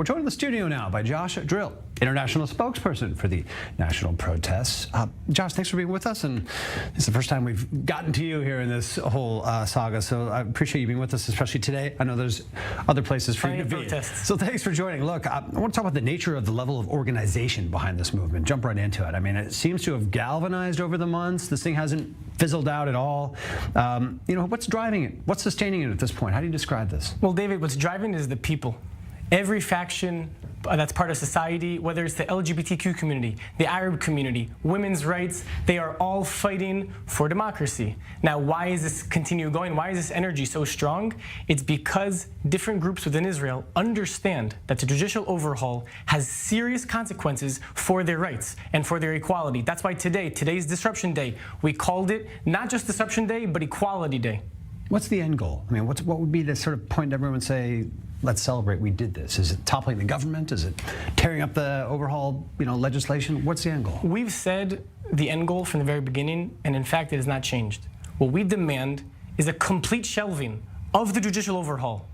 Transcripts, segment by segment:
We're joined in the studio now by Josh Drill, international spokesperson for the national protests. Josh, thanks for being with us, and it's the first time we've gotten to you here in this whole saga, so I appreciate you being with us, especially today. I know there's other places for you to be. So thanks for joining. Look, I want to talk about the nature of the level of organization behind this movement. Jump right into it. I mean, it seems to have galvanized over the months. This thing hasn't fizzled out at all. What's driving it? What's sustaining it at this point? How do you describe this? Well, David, what's driving is the people. Every faction that's part of society, whether it's the LGBTQ community, the Arab community, women's rights, they are all fighting for democracy. Now, why is this continue going? Why is this energy so strong? It's because different groups within Israel understand that the judicial overhaul has serious consequences for their rights and for their equality. That's why today's Disruption Day, we called it not just Disruption Day, but Equality Day. What's the end goal? I mean, what would be the sort of point everyone would say, let's celebrate, we did this? Is it toppling the government? Is it tearing up the overhaul, legislation? What's the end goal? We've said the end goal from the very beginning, and in fact, it has not changed. What we demand is a complete shelving of the judicial overhaul.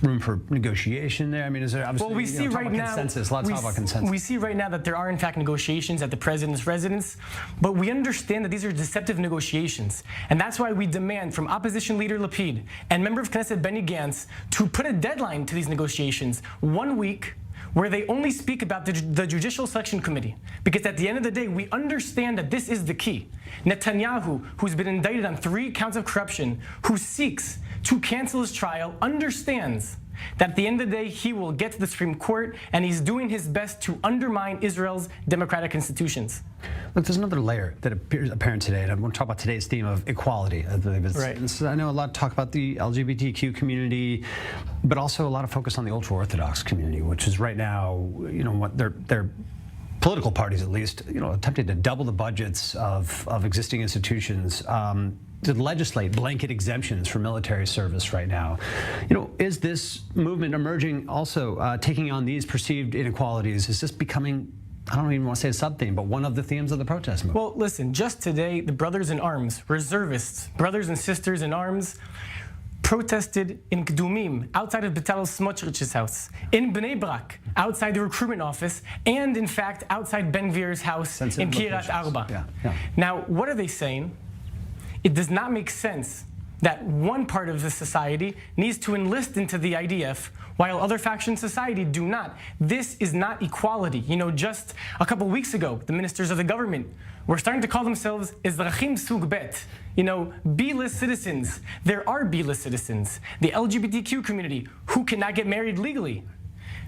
Room for negotiation there? I mean, is there obviously we see right now, consensus? Let's talk about consensus. We see right now that there are, in fact, negotiations at the president's residence, but we understand that these are deceptive negotiations. And that's why we demand from opposition leader Lapid and member of Knesset Benny Gantz to put a deadline to these negotiations, 1 week, where they only speak about the Judicial Selection Committee. Because at the end of the day, we understand that this is the key. Netanyahu, who's been indicted on 3 counts of corruption, who seeks to cancel his trial, understands that at the end of the day, he will get to the Supreme Court, and he's doing his best to undermine Israel's democratic institutions. Look, there's another layer that appears apparent today, and I want to talk about today's theme of equality. I believe right. I know a lot of talk about the LGBTQ community, but also a lot of focus on the ultra-Orthodox community, which is right now, what they're political parties, at least, attempting to double the budgets of existing institutions. To legislate blanket exemptions for military service right now. Is this movement emerging also taking on these perceived inequalities? Is this becoming, I don't even want to say a sub-theme, but one of the themes of the protest movement? Well, listen, just today, the brothers in arms, reservists, brothers and sisters in arms, protested in Kdumim, outside of Betzalel Smotrich's house, in Bnei Brak, outside the recruitment office, and in fact, outside Ben Gvir's house in Kiryat Arba. Yeah. Now, what are they saying? It does not make sense that one part of the society needs to enlist into the IDF while other factions in society do not. This is not equality. Just a couple weeks ago, the ministers of the government were starting to call themselves Ezrachim Sug Bet, B-list citizens. There are B-list citizens. The LGBTQ community who cannot get married legally.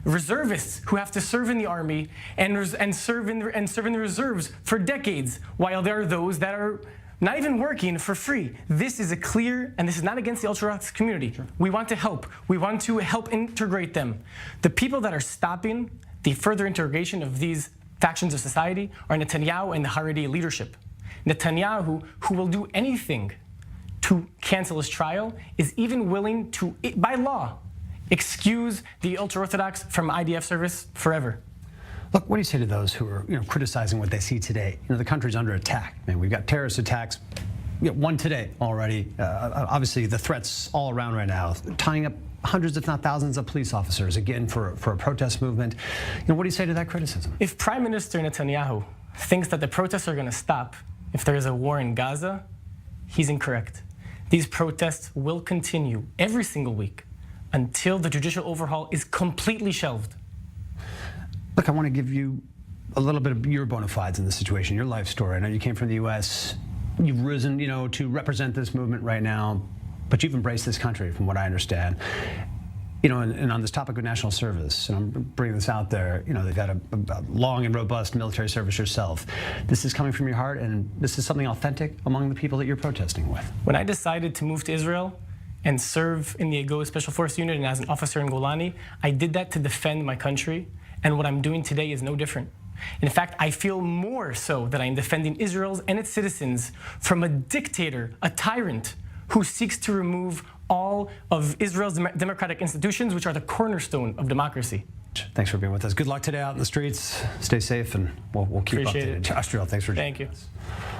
Reservists who have to serve in the army and serve in the reserves for decades, while there are those that are not even working for free. This is and this is not against the ultra-Orthodox community. Sure. We want to help. We want to help integrate them. The people that are stopping the further integration of these factions of society are Netanyahu and the Haredi leadership. Netanyahu, who will do anything to cancel his trial, is even willing to, by law, excuse the ultra-Orthodox from IDF service forever. Look, what do you say to those who are, criticizing what they see today? The country's under attack. We've got terrorist attacks, one today already. Obviously, the threats all around right now, tying up hundreds, if not thousands, of police officers, again, for a protest movement. What do you say to that criticism? If Prime Minister Netanyahu thinks that the protests are going to stop if there is a war in Gaza, he's incorrect. These protests will continue every single week until the judicial overhaul is completely shelved. Look, I want to give you a little bit of your bona fides in this situation, your life story. I know you came from the U.S. You've risen, to represent this movement right now, but you've embraced this country, from what I understand. And on this topic of national service, and I'm bringing this out there, they've had a long and robust military service yourself. This is coming from your heart, and this is something authentic among the people that you're protesting with. When I decided to move to Israel and serve in the Agos Special Force Unit and as an officer in Golani, I did that to defend my country. And what I'm doing today is no different. In fact, I feel more so that I am defending Israel's and its citizens from a dictator, a tyrant, who seeks to remove all of Israel's democratic institutions, which are the cornerstone of democracy. Thanks for being with us. Good luck today out in the streets. Stay safe, and we'll keep updated. Josh Drill, thanks for joining us. Thank you.